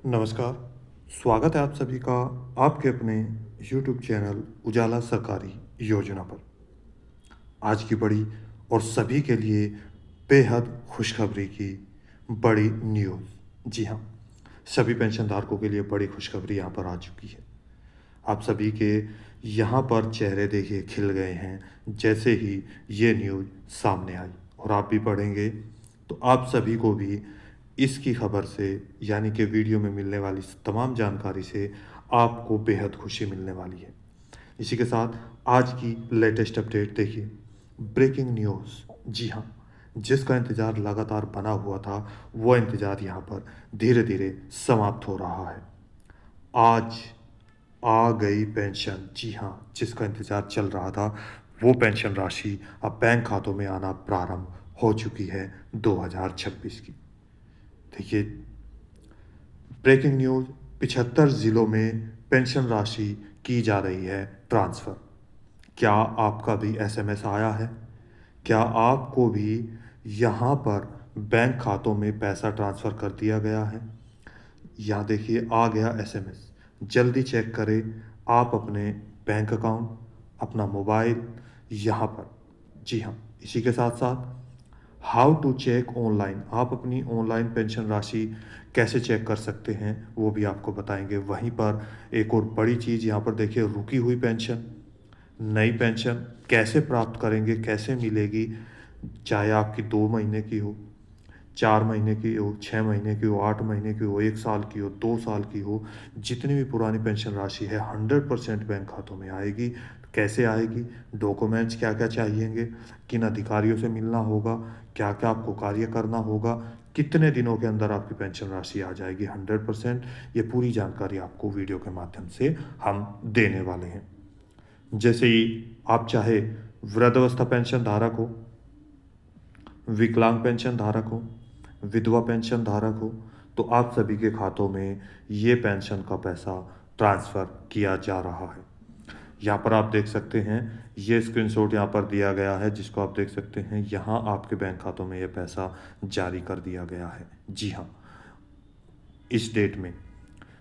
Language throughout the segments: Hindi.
नमस्कार, स्वागत है आप सभी का आपके अपने यूट्यूब चैनल उजाला सरकारी योजना पर। आज की बड़ी और सभी के लिए बेहद खुशखबरी की बड़ी न्यूज़। जी हाँ, सभी पेंशनधारकों के लिए बड़ी खुशखबरी यहाँ पर आ चुकी है। आप सभी के यहाँ पर चेहरे देखिए खिल गए हैं जैसे ही ये न्यूज़ सामने आई और आप भी पढ़ेंगे तो आप सभी को भी इसकी खबर से यानी कि वीडियो में मिलने वाली तमाम जानकारी से आपको बेहद खुशी मिलने वाली है। इसी के साथ आज की लेटेस्ट अपडेट देखिए, ब्रेकिंग न्यूज़। जी हाँ, जिसका इंतज़ार लगातार बना हुआ था वो इंतज़ार यहाँ पर धीरे धीरे समाप्त हो रहा है। आज आ गई पेंशन। जी हाँ, जिसका इंतज़ार चल रहा था वो पेंशन राशि अब बैंक खातों में आना प्रारंभ हो चुकी है 2026 की। देखिए, ब्रेकिंग न्यूज़, 75 ज़िलों में पेंशन राशि की जा रही है ट्रांसफ़र। क्या आपका भी एसएमएस आया है? क्या आपको भी यहाँ पर बैंक खातों में पैसा ट्रांसफ़र कर दिया गया है? यहाँ देखिए आ गया एसएमएस। जल्दी चेक करें आप अपने बैंक अकाउंट, अपना मोबाइल यहाँ पर। जी हाँ, इसी के साथ साथ हाउ टू चेक ऑनलाइन, आप अपनी ऑनलाइन पेंशन राशि कैसे चेक कर सकते हैं वो भी आपको बताएंगे। वहीं पर एक और बड़ी चीज़ यहाँ पर देखिए, रुकी हुई पेंशन, नई पेंशन कैसे प्राप्त करेंगे, कैसे मिलेगी, चाहे आपकी 2 महीने की हो, 4 महीने की हो, 6 महीने की हो, 8 महीने की हो, 1 साल की हो, 2 साल की हो, जितनी भी पुरानी पेंशन राशि है 100% बैंक खातों में आएगी। कैसे आएगी, डॉक्यूमेंट्स क्या क्या चाहिएंगे, किन अधिकारियों से मिलना होगा, क्या क्या आपको कार्य करना होगा, कितने दिनों के अंदर आपकी पेंशन राशि आ जाएगी 100%, ये पूरी जानकारी आपको वीडियो के माध्यम से हम देने वाले हैं। जैसे ही आप चाहे वृद्धावस्था पेंशन धारक हो, विकलांग पेंशन धारक हो, विधवा पेंशन धारक हो, तो आप सभी के खातों में ये पेंशन का पैसा ट्रांसफ़र किया जा रहा है। यहाँ पर आप देख सकते हैं, ये स्क्रीनशॉट यहाँ पर दिया गया है जिसको आप देख सकते हैं। यहाँ आपके बैंक खातों में ये पैसा जारी कर दिया गया है। जी हाँ, इस डेट में।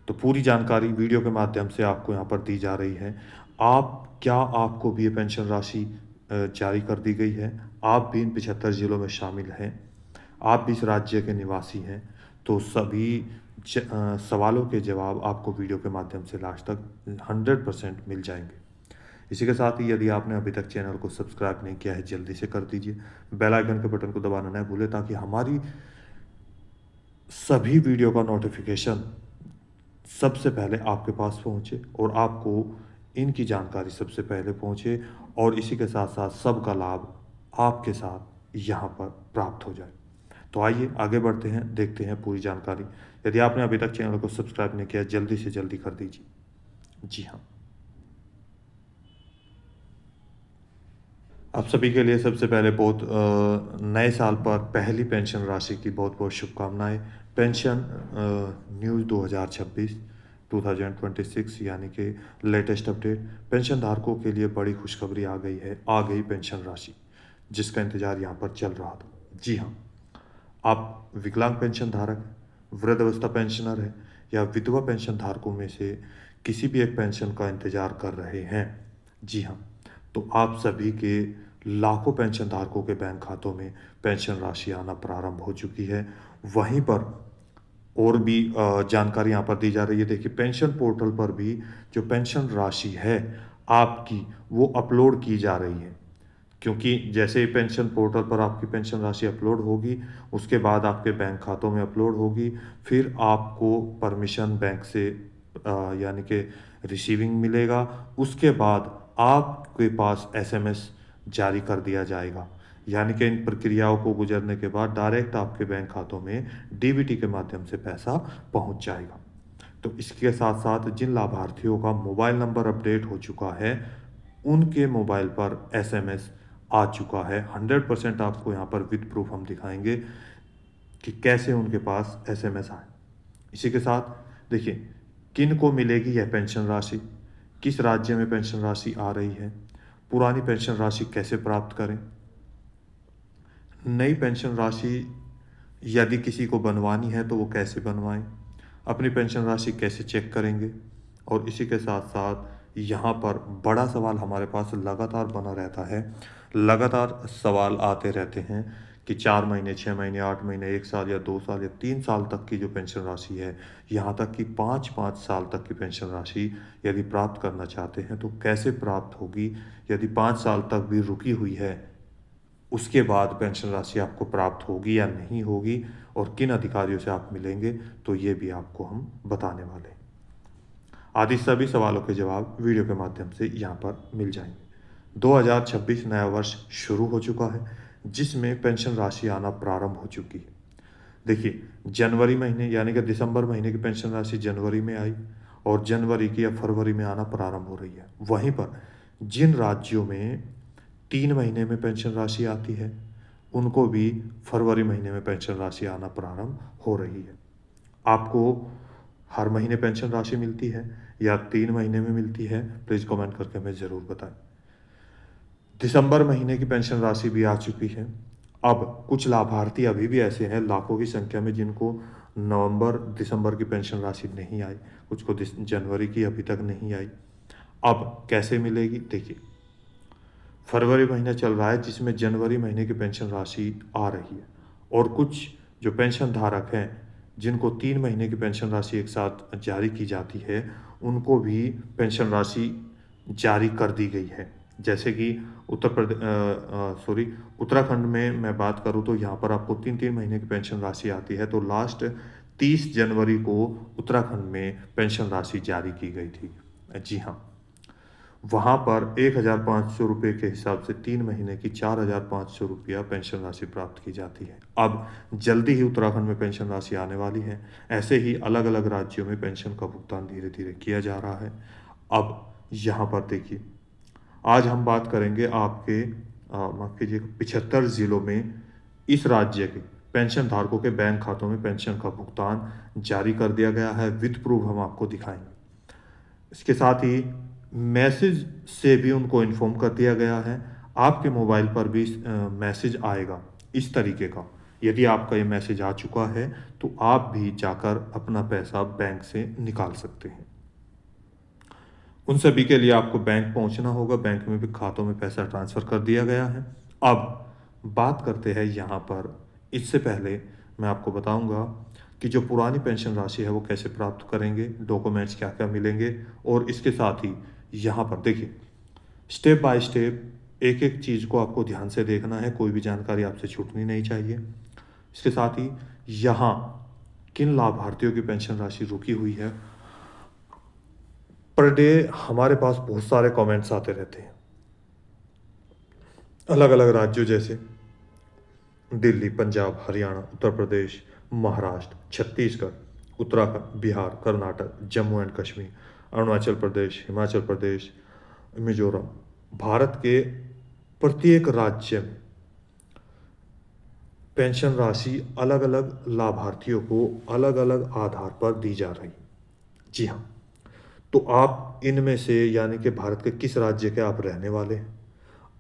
तो पूरी जानकारी वीडियो के माध्यम से आपको यहाँ पर दी जा रही है। आपको भी ये पेंशन राशि जारी कर दी गई है? आप भी इन 75 ज़िलों में शामिल हैं? आप भी इस राज्य के निवासी हैं? तो सभी सवालों के जवाब आपको वीडियो के माध्यम से लास्ट तक 100% मिल जाएँगे। इसी के साथ ही यदि आपने अभी तक चैनल को सब्सक्राइब नहीं किया है, जल्दी से कर दीजिए। बेल आइकन के बटन को दबाना ना भूलें ताकि हमारी सभी वीडियो का नोटिफिकेशन सबसे पहले आपके पास पहुँचे और आपको इनकी जानकारी सबसे पहले पहुँचे और इसी के साथ-साथ सबका लाभ आपके साथ यहाँ पर प्राप्त हो जाए। तो आइए आगे बढ़ते हैं, देखते हैं पूरी जानकारी। यदि आपने अभी तक चैनल को सब्सक्राइब नहीं किया, जल्दी से जल्दी कर दीजिए। जी हाँ। आप सभी के लिए सबसे पहले नए साल पर पहली पेंशन राशि की बहुत-बहुत शुभकामनाएँ। पेंशन न्यूज़ 2026 यानी कि लेटेस्ट अपडेट, पेंशन धारकों के लिए बड़ी खुशखबरी आ गई है। आ गई पेंशन राशि, जिसका इंतज़ार यहाँ पर चल रहा था। जी हाँ, आप विकलांग पेंशन धारक, वृद्धावस्था पेंशनर हैं या विधवा पेंशन धारकों में से किसी भी एक पेंशन का इंतज़ार कर रहे हैं। जी हाँ, तो आप सभी के लाखों पेंशन धारकों के बैंक खातों में पेंशन राशि आना प्रारंभ हो चुकी है। वहीं पर और भी जानकारी यहाँ पर दी जा रही है। देखिए, पेंशन पोर्टल पर भी जो पेंशन राशि है आपकी, वो अपलोड की जा रही है। क्योंकि जैसे ही पेंशन पोर्टल पर आपकी पेंशन राशि अपलोड होगी, उसके बाद आपके बैंक खातों में अपलोड होगी, फिर आपको परमिशन बैंक से यानी कि रिसीविंग मिलेगा। उसके बाद आपके पास एसएमएस जारी कर दिया जाएगा। यानी कि इन प्रक्रियाओं को गुजरने के बाद डायरेक्ट आपके बैंक खातों में डीबीटी के माध्यम से पैसा पहुंच जाएगा। तो इसके साथ-साथ जिन लाभार्थियों का मोबाइल नंबर अपडेट हो चुका है, उनके मोबाइल पर एसएमएस आ चुका है। 100% आपको यहाँ पर विद प्रूफ हम दिखाएँगे कि कैसे उनके पास एसएमएस आए। इसी के साथ देखिए, किन को मिलेगी यह पेंशन राशि, किस राज्य में पेंशन राशि आ रही है, पुरानी पेंशन राशि कैसे प्राप्त करें, नई पेंशन राशि यदि किसी को बनवानी है तो वो कैसे बनवाएँ, अपनी पेंशन राशि कैसे चेक करेंगे, और इसी के साथ साथ यहाँ पर बड़ा सवाल हमारे पास लगातार बना रहता है, लगातार सवाल आते रहते हैं कि 4 महीने, 6 महीने, 8 महीने, 1 साल या 2 साल या 3 साल तक की जो पेंशन राशि है, यहाँ तक कि 5-5 साल तक की पेंशन राशि यदि प्राप्त करना चाहते हैं तो कैसे प्राप्त होगी। यदि 5 साल तक भी रुकी हुई है, उसके बाद पेंशन राशि आपको प्राप्त होगी या नहीं होगी, और किन अधिकारियों से आप मिलेंगे, तो ये भी आपको हम बताने वाले हैं। आदि सभी सवालों के जवाब वीडियो के माध्यम से यहाँ पर मिल जाएंगे। 2026 नया वर्ष शुरू हो चुका है, जिसमें पेंशन राशि आना प्रारंभ हो चुकी है। देखिए, जनवरी महीने यानी कि दिसंबर महीने की पेंशन राशि जनवरी में आई, और जनवरी की या फरवरी में आना प्रारंभ हो रही है। वहीं पर जिन राज्यों में 3 महीने में पेंशन राशि आती है, उनको भी फरवरी महीने में पेंशन राशि आना प्रारंभ हो रही है। आपको हर महीने पेंशन राशि मिलती है या 3 महीने में मिलती है, प्लीज़ कमेंट करके हमें ज़रूर बताएं। दिसंबर महीने की पेंशन राशि भी आ चुकी है। अब कुछ लाभार्थी अभी भी ऐसे हैं लाखों की संख्या में जिनको नवंबर दिसंबर की पेंशन राशि नहीं आई, कुछ को जनवरी की अभी तक नहीं आई। अब कैसे मिलेगी, देखिए, फरवरी महीना चल रहा है जिसमें जनवरी महीने की पेंशन राशि आ रही है, और कुछ जो पेंशन धारक हैं जिनको 3 महीने की पेंशन राशि एक साथ जारी की जाती है, उनको भी पेंशन राशि जारी कर दी गई है। जैसे कि उत्तराखंड में मैं बात करूँ तो यहाँ पर आपको 3-3 महीने की पेंशन राशि आती है। तो लास्ट 30 जनवरी को उत्तराखंड में पेंशन राशि जारी की गई थी। जी हाँ, वहाँ पर 1,500 रुपये के हिसाब से 3 महीने की 4,500 रुपया पेंशन राशि प्राप्त की जाती है। अब जल्दी ही उत्तराखंड में पेंशन राशि आने वाली है। ऐसे ही अलग अलग राज्यों में पेंशन का भुगतान धीरे धीरे किया जा रहा है। अब यहाँ पर देखिए, आज हम बात करेंगे आपके माफ़ कीजिएगा 75 ज़िलों में इस राज्य के पेंशन धारकों के बैंक खातों में पेंशन का भुगतान जारी कर दिया गया है। विद प्रूफ हम आपको दिखाएंगे। इसके साथ ही मैसेज से भी उनको इन्फॉर्म कर दिया गया है। आपके मोबाइल पर भी मैसेज आएगा इस तरीके का। यदि आपका ये मैसेज आ चुका है तो आप भी जाकर अपना पैसा बैंक से निकाल सकते हैं। उन सभी के लिए आपको बैंक पहुंचना होगा। बैंक में भी खातों में पैसा ट्रांसफ़र कर दिया गया है। अब बात करते हैं यहाँ पर, इससे पहले मैं आपको बताऊंगा कि जो पुरानी पेंशन राशि है वो कैसे प्राप्त करेंगे, डॉक्यूमेंट्स क्या क्या मिलेंगे, और इसके साथ ही यहाँ पर देखिए, स्टेप बाय स्टेप एक एक चीज़ को आपको ध्यान से देखना है, कोई भी जानकारी आपसे छूटनी नहीं चाहिए। इसके साथ ही यहाँ किन लाभार्थियों की पेंशन राशि रुकी हुई है, पर डे हमारे पास बहुत सारे कमेंट्स आते रहते हैं अलग अलग राज्यों जैसे दिल्ली, पंजाब, हरियाणा, उत्तर प्रदेश, महाराष्ट्र, छत्तीसगढ़, उत्तराखंड, बिहार, कर्नाटक, जम्मू एंड कश्मीर, अरुणाचल प्रदेश, हिमाचल प्रदेश, मिजोरम। भारत के प्रत्येक राज्य में पेंशन राशि अलग अलग लाभार्थियों को अलग अलग आधार पर दी जा रही। जी हाँ, तो आप इनमें से यानी कि भारत के किस राज्य के आप रहने वाले हैं,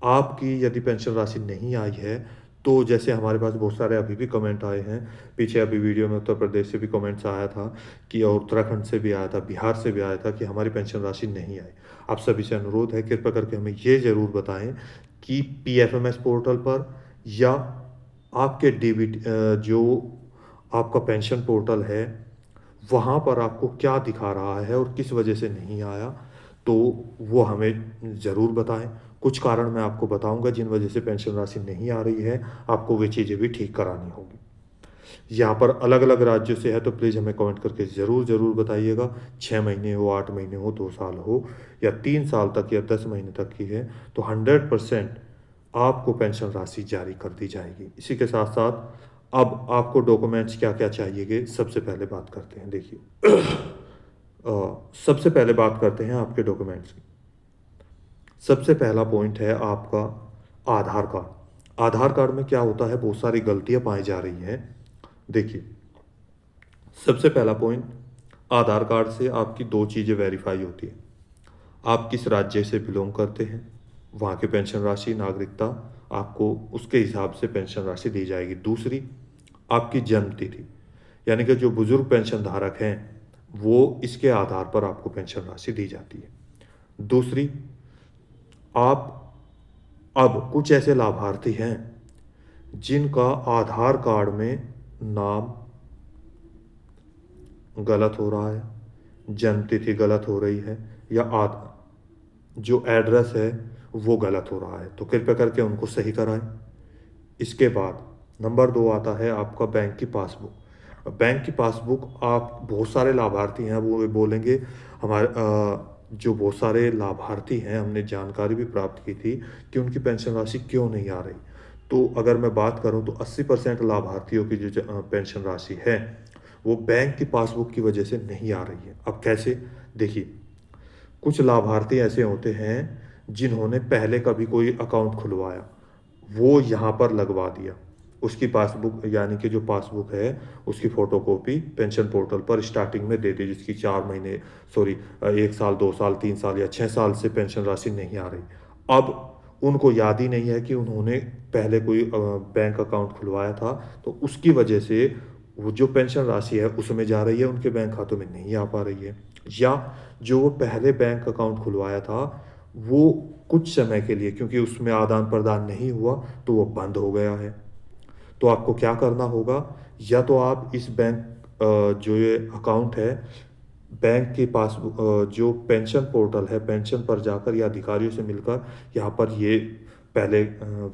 आपकी यदि पेंशन राशि नहीं आई है तो जैसे हमारे पास बहुत सारे अभी भी कमेंट आए हैं, पीछे अभी वीडियो में उत्तर प्रदेश से भी कमेंट्स आया था कि, और उत्तराखंड से भी आया था, बिहार से भी आया था कि हमारी पेंशन राशि नहीं आई। आप सभी से अनुरोध है, कृपया करके हमें ये ज़रूर बताएं कि PFMS पोर्टल पर या आपके जो आपका पेंशन पोर्टल है वहाँ पर आपको क्या दिखा रहा है और किस वजह से नहीं आया, तो वो हमें ज़रूर बताएं। कुछ कारण मैं आपको बताऊंगा जिन वजह से पेंशन राशि नहीं आ रही है, आपको वे चीज़ें भी ठीक करानी होगी। यहाँ पर अलग अलग राज्यों से है तो प्लीज़ हमें कमेंट करके ज़रूर बताइएगा। 6 महीने हो, 8 महीने हो, 2 साल हो या 3 साल तक या 10 महीने तक की है, तो 100% आपको पेंशन राशि जारी कर दी जाएगी। इसी के साथ साथ अब आपको डॉक्यूमेंट्स क्या क्या चाहिए, सबसे पहले बात करते हैं। देखिए सबसे पहले बात करते हैं आपके डॉक्यूमेंट्स की। सबसे पहला पॉइंट है आपका आधार कार्ड। आधार कार्ड में क्या होता है, बहुत सारी गलतियां पाई जा रही हैं। देखिए, सबसे पहला पॉइंट, आधार कार्ड से आपकी 2 चीज़ें वेरीफाई होती है। आप किस राज्य से बिलोंग करते हैं, वहाँ की पेंशन राशि, नागरिकता, आपको उसके हिसाब से पेंशन राशि दी जाएगी। दूसरी, आपकी जन्म तिथि, यानी कि जो बुजुर्ग पेंशन धारक हैं वो इसके आधार पर आपको पेंशन राशि दी जाती है। दूसरी, आप अब कुछ ऐसे लाभार्थी हैं जिनका आधार कार्ड में नाम गलत हो रहा है, जन्म तिथि गलत हो रही है, या जो एड्रेस है वो गलत हो रहा है, तो कृपया करके उनको सही कराएं। इसके बाद नंबर 2 आता है आपका बैंक की पासबुक। बैंक की पासबुक, आप बहुत सारे लाभार्थी हैं, वो बोलेंगे हमारे जो बहुत सारे लाभार्थी हैं, हमने जानकारी भी प्राप्त की थी कि उनकी पेंशन राशि क्यों नहीं आ रही। तो अगर मैं बात करूं तो 80% लाभार्थियों की जो पेंशन राशि है वो बैंक की पासबुक की वजह से नहीं आ रही है। अब कैसे? देखिए, कुछ लाभार्थी ऐसे होते हैं जिन्होंने पहले कभी कोई अकाउंट खुलवाया, वो यहाँ पर लगवा दिया, उसकी पासबुक यानी कि जो पासबुक है उसकी फ़ोटोकॉपी पेंशन पोर्टल पर स्टार्टिंग में दे दी, जिसकी 4 महीने, सॉरी, 1 साल, 2 साल, 3 साल या 6 साल से पेंशन राशि नहीं आ रही। अब उनको याद ही नहीं है कि उन्होंने पहले कोई बैंक अकाउंट खुलवाया था, तो उसकी वजह से वो जो पेंशन राशि है उसमें जा रही है, उनके बैंक खातों में नहीं आ पा रही है। या जो वो पहले बैंक अकाउंट खुलवाया था वो कुछ समय के लिए, क्योंकि उसमें आदान प्रदान नहीं हुआ, तो वो बंद हो गया है। तो आपको क्या करना होगा, या तो आप इस बैंक जो ये अकाउंट है, बैंक के पास जो पेंशन पोर्टल है, पेंशन पर जाकर या अधिकारियों से मिलकर यहाँ पर ये पहले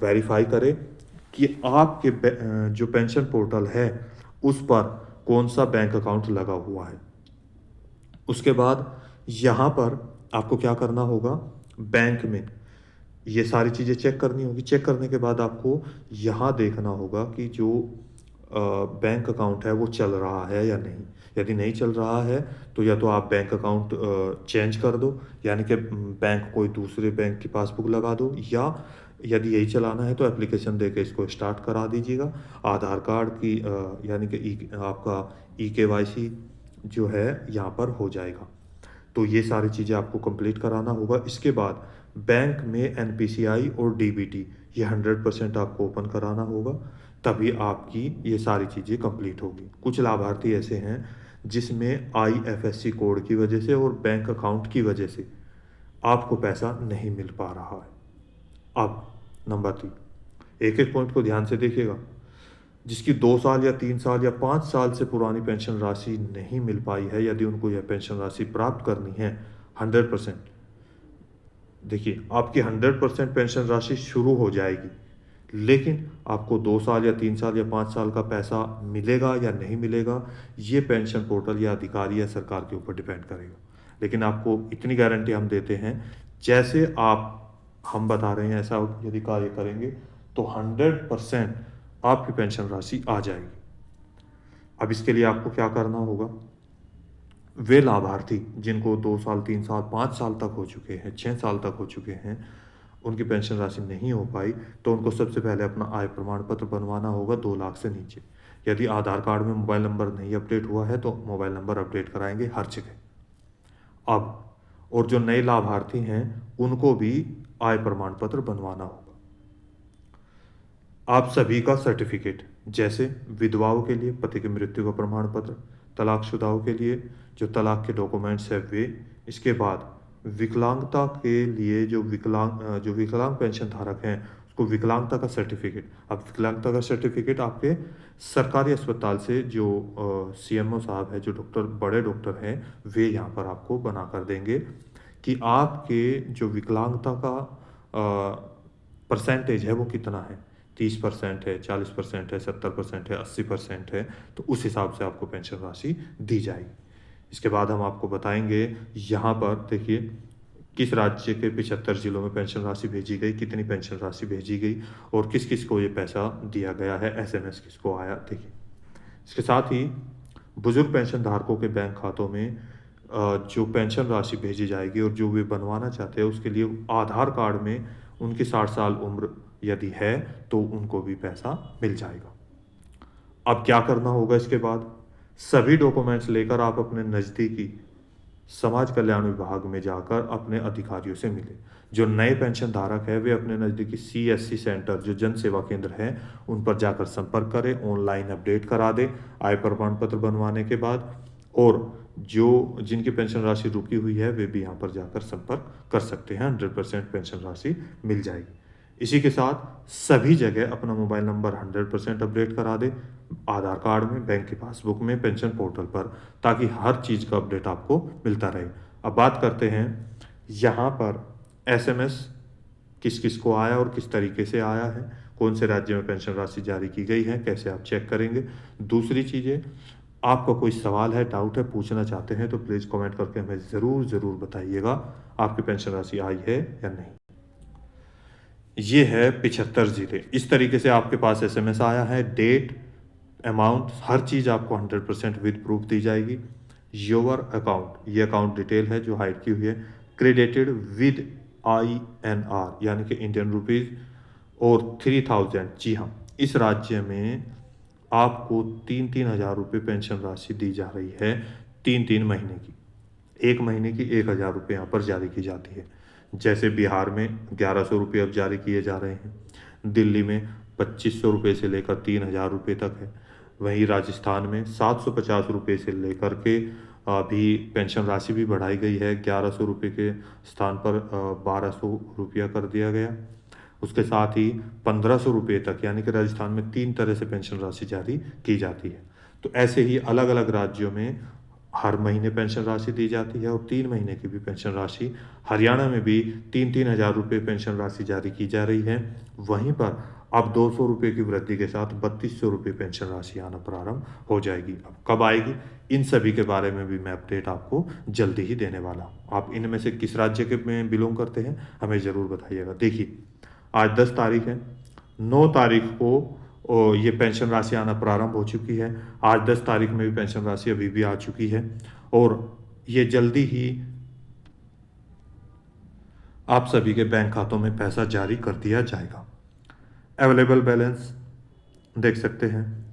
वेरीफाई करें कि आपके जो पेंशन पोर्टल है उस पर कौन सा बैंक अकाउंट लगा हुआ है। उसके बाद यहाँ पर आपको क्या करना होगा, बैंक में ये सारी चीज़ें चेक करनी होगी। चेक करने के बाद आपको यहाँ देखना होगा कि जो बैंक अकाउंट है वो चल रहा है या नहीं। यदि नहीं चल रहा है तो या तो आप बैंक अकाउंट चेंज कर दो, यानी कि बैंक कोई दूसरे बैंक की पासबुक लगा दो, या यदि यही चलाना है तो एप्लीकेशन दे के इसको स्टार्ट करा दीजिएगा। आधार कार्ड की यानी कि आपका ई-केवाईसी जो है यहाँ पर हो जाएगा। तो ये सारी चीज़ें आपको कंप्लीट कराना होगा। इसके बाद बैंक में एनपीसीआई और डीबीटी ये 100% आपको ओपन कराना होगा, तभी आपकी ये सारी चीज़ें कंप्लीट होगी। कुछ लाभार्थी ऐसे हैं जिसमें आईएफएससी कोड की वजह से और बैंक अकाउंट की वजह से आपको पैसा नहीं मिल पा रहा है। अब नंबर 3, एक एक पॉइंट को ध्यान से देखिएगा। जिसकी 2 साल या 3 साल या 5 साल से पुरानी पेंशन राशि नहीं मिल पाई है, यदि उनको यह पेंशन राशि प्राप्त करनी है 100%, देखिए आपकी 100% पेंशन राशि शुरू हो जाएगी, लेकिन आपको 2 साल या 3 साल या 5 साल का पैसा मिलेगा या नहीं मिलेगा, ये पेंशन पोर्टल या अधिकारी या सरकार के ऊपर डिपेंड करेगा। लेकिन आपको इतनी गारंटी हम देते हैं, जैसे हम बता रहे हैं ऐसा यदि कार्य करेंगे तो 100% आपकी पेंशन राशि आ जाएगी। अब इसके लिए आपको क्या करना होगा, वे लाभार्थी जिनको 2 साल, 3 साल, 5 साल तक हो चुके हैं, 6 साल तक हो चुके हैं, उनकी पेंशन राशि नहीं हो पाई, तो उनको सबसे पहले अपना आय प्रमाण पत्र बनवाना होगा 2 लाख से नीचे। यदि आधार कार्ड में मोबाइल नंबर नहीं अपडेट हुआ है तो मोबाइल नंबर अपडेट कराएंगे हर जगह। अब और जो नए लाभार्थी हैं उनको भी आय प्रमाण पत्र बनवाना होगा। आप सभी का सर्टिफिकेट, जैसे विधवाओं के लिए पति की मृत्यु का प्रमाण पत्र, तलाकशुदाओं के लिए जो तलाक के डॉक्यूमेंट्स है वे, इसके बाद विकलांगता के लिए जो विकलांग पेंशन धारक हैं उसको विकलांगता का सर्टिफिकेट। अब विकलांगता का सर्टिफिकेट आपके सरकारी अस्पताल से जो सीएमओ साहब है, जो बड़े डॉक्टर हैं, वे यहाँ पर आपको बना कर देंगे कि आपके जो विकलांगता का परसेंटेज है वो कितना है, 30% है, 40% है, 70% है, 80% है, तो उस हिसाब से आपको पेंशन राशि दी जाएगी। इसके बाद हम आपको बताएंगे यहाँ पर देखिए किस राज्य के 75 जिलों में पेंशन राशि भेजी गई, कितनी पेंशन राशि भेजी गई और किस किस को ये पैसा दिया गया है, एसएमएस किसको आया, देखिए। इसके साथ ही बुजुर्ग पेंशन धारकों के बैंक खातों में जो पेंशन राशि भेजी जाएगी और जो वे बनवाना चाहते हैं उसके लिए आधार कार्ड में उनकी 60 साल उम्र यदि है तो उनको भी पैसा मिल जाएगा। अब क्या करना होगा, इसके बाद सभी डॉक्यूमेंट्स लेकर आप अपने नज़दीकी समाज कल्याण विभाग में जाकर अपने अधिकारियों से मिले। जो नए पेंशन धारक है वे अपने नज़दीकी CSC सेंटर जो जन सेवा केंद्र हैं उन पर जाकर संपर्क करें, ऑनलाइन अपडेट करा दें आय प्रमाण पत्र बनवाने के बाद। और जो जिनकी पेंशन राशि रुकी हुई है वे भी यहाँ पर जाकर संपर्क कर सकते हैं, 100% पेंशन राशि मिल जाएगी। इसी के साथ सभी जगह अपना मोबाइल नंबर 100% अपडेट करा दे, आधार कार्ड में, बैंक की पासबुक में, पेंशन पोर्टल पर, ताकि हर चीज़ का अपडेट आपको मिलता रहे। अब बात करते हैं यहाँ पर SMS किस किस को आया और किस तरीके से आया है, कौन से राज्य में पेंशन राशि जारी की गई है, कैसे आप चेक करेंगे। दूसरी चीज़ें, आपका कोई सवाल है, डाउट है, पूछना चाहते हैं तो प्लीज़ कमेंट करके हमें ज़रूर बताइएगा आपकी पेंशन राशि आई है या नहीं। ये है 75 ज़िले। इस तरीके से आपके पास SMS आया है, डेट, अमाउंट, हर चीज़ आपको 100% विद प्रूफ दी जाएगी। योर अकाउंट, ये अकाउंट डिटेल है जो हाइड की हुई है, क्रेडिटेड विद INR यानी कि इंडियन रुपीज़ और 3000। जी हाँ, इस राज्य में आपको 3,000 रुपये पेंशन राशि दी जा रही है, 3 महीने की। 1 महीने की 1,000 रुपये यहाँ पर जारी की जाती है। जैसे बिहार में 1,100 रुपये अब जारी किए जा रहे हैं, दिल्ली में 2,500 रुपये से लेकर 3,000 रुपये तक है। वहीं राजस्थान में 750 रुपये से लेकर के अभी पेंशन राशि भी बढ़ाई गई है, 1,100 रुपये के स्थान पर 1,200 रुपया कर दिया गया। उसके साथ ही 1,500 रुपये तक, यानी कि राजस्थान में 3 तरह से पेंशन राशि जारी की जाती है। तो ऐसे ही अलग अलग राज्यों में हर महीने पेंशन राशि दी जाती है और 3 महीने की भी पेंशन राशि। हरियाणा में भी 3,000 रुपये पेंशन राशि जारी की जा रही है। वहीं पर अब 200 रुपये की वृद्धि के साथ 3,200 रुपये पेंशन राशि आना प्रारंभ हो जाएगी। अब कब आएगी, इन सभी के बारे में भी मैं अपडेट आपको जल्दी ही देने वाला हूँ। आप इनमें से किस राज्य के में बिलोंग करते हैं हमें ज़रूर बताइएगा। देखिए, आज 10 तारीख है, 9 तारीख को ये पेंशन राशि आना प्रारंभ हो चुकी है। आज 10 तारीख में भी पेंशन राशि अभी भी आ चुकी है और ये जल्दी ही आप सभी के बैंक खातों में पैसा जारी कर दिया जाएगा। अवेलेबल बैलेंस देख सकते हैं,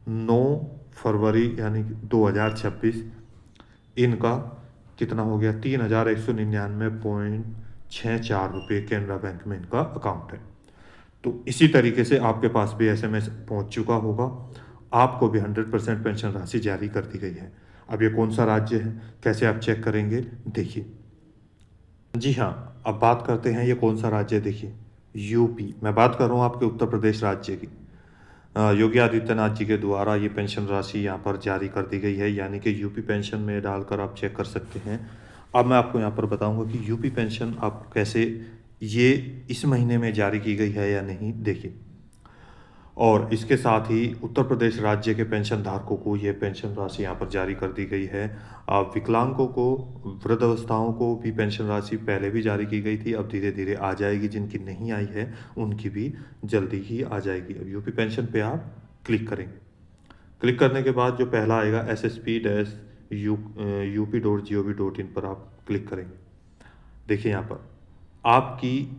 9 फरवरी यानी 2026 इनका कितना हो गया, 3,199.64 रुपये केनरा बैंक में इनका अकाउंट है। तो इसी तरीके से आपके पास भी SMS पहुंच चुका होगा, आपको भी 100% पेंशन राशि जारी कर दी गई है। अब ये कौन सा राज्य है, कैसे आप चेक करेंगे, देखिए। जी हाँ, अब बात करते हैं ये कौन सा राज्य है। देखिए, यूपी, मैं बात कर रहा हूँ आपके उत्तर प्रदेश राज्य की। योगी आदित्यनाथ जी के द्वारा ये पेंशन राशि यहाँ पर जारी कर दी गई है, यानी कि यूपी पेंशन में डालकर आप चेक कर सकते हैं। अब मैं आपको यहाँ पर बताऊँगा कि यूपी पेंशन आप कैसे, ये इस महीने में जारी की गई है या नहीं, देखिए। और इसके साथ ही उत्तर प्रदेश राज्य के पेंशन धारकों को ये पेंशन राशि यहाँ पर जारी कर दी गई है। विकलांगों को, वृद्धावस्थाओं को भी पेंशन राशि पहले भी जारी की गई थी, अब धीरे धीरे आ जाएगी। जिनकी नहीं आई है उनकी भी जल्दी ही आ जाएगी। अब यूपी पेंशन पे आप क्लिक करेंगे। क्लिक करने के बाद जो पहला आएगा ssp-up.gov.in पर आप क्लिक करेंगे। देखिए यहाँ पर आपकी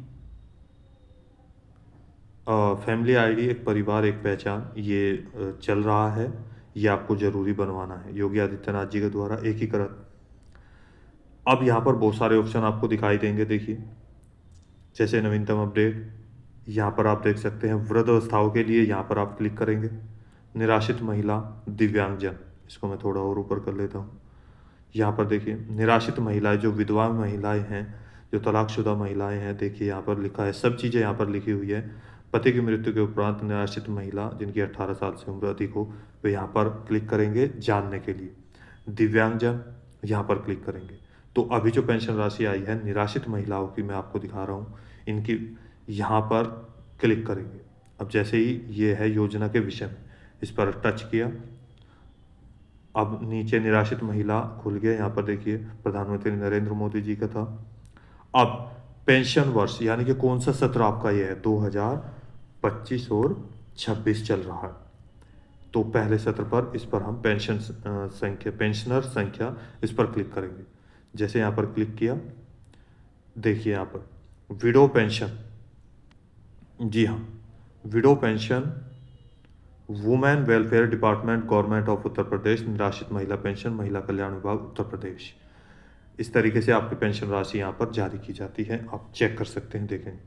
फैमिली आईडी, एक परिवार एक पहचान, ये चल रहा है, ये आपको ज़रूरी बनवाना है योगी आदित्यनाथ जी के द्वारा एकीकृत। अब यहाँ पर बहुत सारे ऑप्शन आपको दिखाई देंगे, देखिए, जैसे नवीनतम अपडेट, यहाँ पर आप देख सकते हैं। वृद्धावस्थाओं के लिए यहाँ पर आप क्लिक करेंगे। निराश्रित महिला, दिव्यांगजन, इसको मैं थोड़ा और ऊपर कर लेता हूँ। यहाँ पर देखिए, निराश्रित महिलाएं, जो विधवा महिलाएं हैं, जो तलाकशुदा महिलाएं हैं, देखिए यहाँ पर लिखा है, सब चीज़ें यहाँ पर लिखी हुई है। पति की मृत्यु के उपरांत निराश्रित महिला जिनकी 18 साल से उम्र अधिक हो, वे यहाँ पर क्लिक करेंगे जानने के लिए। दिव्यांगजन, यहाँ पर क्लिक करेंगे। तो अभी जो पेंशन राशि आई है निराश्रित महिलाओं की, मैं आपको दिखा रहा हूँ, इनकी यहाँ पर क्लिक करेंगे। अब जैसे ही ये है योजना के विषय में, इस पर टच किया, अब नीचे निराश्रित महिला खुल गया। यहाँ पर देखिए, प्रधानमंत्री नरेंद्र मोदी जी का था। अब पेंशन वर्ष, यानी कि कौन सा सत्र आपका ये है, 2025 और 26 चल रहा है। तो पहले सत्र पर, इस पर हम पेंशन संख्या, पेंशनर संख्या, इस पर क्लिक करेंगे। जैसे यहाँ पर क्लिक किया, देखिए यहाँ पर विडो पेंशन, जी हाँ, widow pension, women welfare department, government of Uttar Pradesh, निराश्रित महिला पेंशन, महिला कल्याण विभाग उत्तर प्रदेश। इस तरीके से आपकी पेंशन राशि यहाँ पर जारी की जाती है, आप चेक कर सकते हैं, देखें।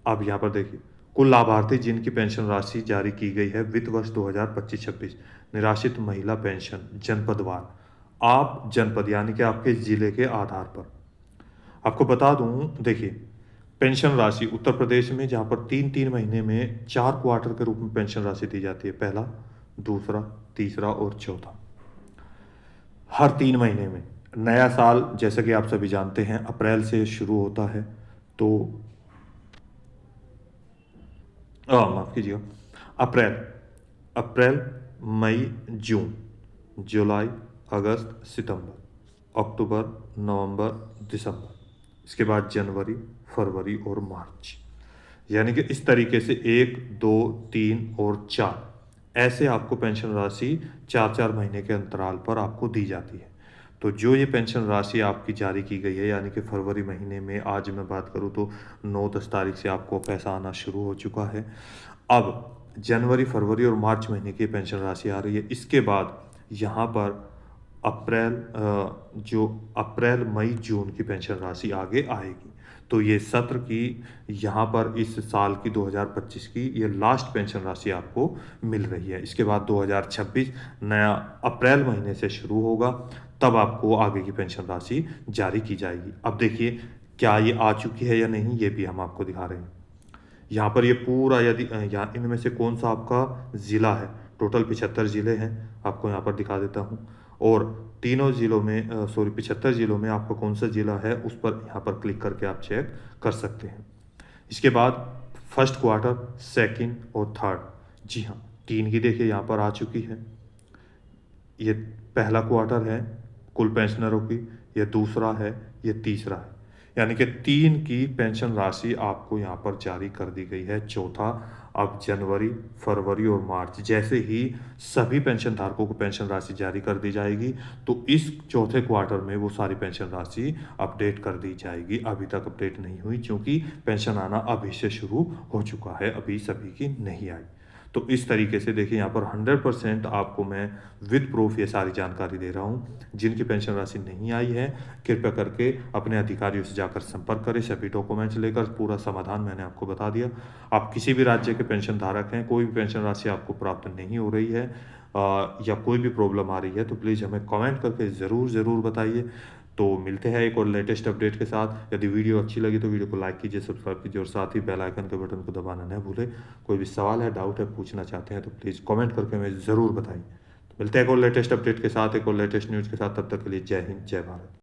अब यहाँ पर देखिए, कुल लाभार्थी जिनकी पेंशन राशि जारी की गई है वित्त वर्ष 2025-26, निराश्रित महिला पेंशन जनपदवार, आप जनपद यानी कि आपके ज़िले के आधार पर। आपको बता दूं, देखिए, पेंशन राशि उत्तर प्रदेश में जहाँ पर 3-3 महीने में 4 क्वार्टर के रूप में पेंशन राशि दी जाती है, पहला, दूसरा, तीसरा और चौथा, हर 3 महीने में। नया साल जैसा कि आप सभी जानते हैं अप्रैल से शुरू होता है, तो माफ़ कीजिएगा, अप्रैल अप्रैल, मई, जून, जुलाई, अगस्त, सितंबर, अक्टूबर, नवंबर, दिसंबर, इसके बाद जनवरी, फरवरी और मार्च। यानी कि इस तरीके से 1, 2, 3 और 4 ऐसे आपको पेंशन राशि 4-4 महीने के अंतराल पर आपको दी जाती है। तो जो ये पेंशन राशि आपकी जारी की गई है, यानी कि फरवरी महीने में आज मैं बात करूँ तो 9-10 तारीख से आपको पैसा आना शुरू हो चुका है। अब जनवरी, फरवरी और मार्च महीने की पेंशन राशि आ रही है। इसके बाद यहाँ पर जो अप्रैल, मई, जून की पेंशन राशि आगे आएगी। तो ये सत्र की यहाँ पर इस साल की 2025 की ये लास्ट पेंशन राशि आपको मिल रही है। इसके बाद 2026 नया अप्रैल महीने से शुरू होगा, तब आपको आगे की पेंशन राशि जारी की जाएगी। अब देखिए, क्या ये आ चुकी है या नहीं, ये भी हम आपको दिखा रहे हैं। यहाँ पर ये पूरा, यदि यहाँ इनमें से कौन सा आपका ज़िला है, टोटल 75 ज़िले हैं, आपको यहाँ पर दिखा देता हूँ। और तीनों ज़िलों में 75 ज़िलों में आपका कौन सा ज़िला है उस पर यहाँ पर क्लिक करके आप चेक कर सकते हैं। इसके बाद फर्स्ट क्वार्टर, सेकंड और थर्ड, जी हाँ, 3 की देखिए यहाँ पर आ चुकी है। ये पहला क्वार्टर है कुल पेंशनरों की, ये दूसरा है, ये तीसरा है, यानी कि 3 की पेंशन राशि आपको यहाँ पर जारी कर दी गई है। चौथा, अब जनवरी, फरवरी और मार्च जैसे ही सभी पेंशन धारकों को पेंशन राशि जारी कर दी जाएगी, तो इस चौथे क्वार्टर में वो सारी पेंशन राशि अपडेट कर दी जाएगी। अभी तक अपडेट नहीं हुई क्योंकि पेंशन आना अभी से शुरू हो चुका है, अभी सभी की नहीं आई। तो इस तरीके से देखिए, यहाँ पर 100% आपको मैं विद प्रूफ ये सारी जानकारी दे रहा हूँ। जिनकी पेंशन राशि नहीं आई है, कृपया करके अपने अधिकारियों से जाकर संपर्क करें, सभी डॉक्यूमेंट्स लेकर। पूरा समाधान मैंने आपको बता दिया। आप किसी भी राज्य के पेंशन धारक हैं, कोई भी पेंशन राशि आपको प्राप्त नहीं हो रही है या कोई भी प्रॉब्लम आ रही है, तो प्लीज़ हमें कमेंट करके ज़रूर बताइए। तो मिलते हैं एक और लेटेस्ट अपडेट के साथ। यदि वीडियो अच्छी लगी तो वीडियो को लाइक कीजिए, सब्सक्राइब कीजिए और साथ ही बेल आइकन के बटन को दबाना न भूलें। कोई भी सवाल है, डाउट है, पूछना चाहते हैं तो प्लीज़ कमेंट करके हमें ज़रूर बताइए। तो मिलते हैं एक और लेटेस्ट अपडेट के साथ, एक और लेटेस्ट न्यूज़ के साथ। तब तक के लिए जय हिंद, जय भारत।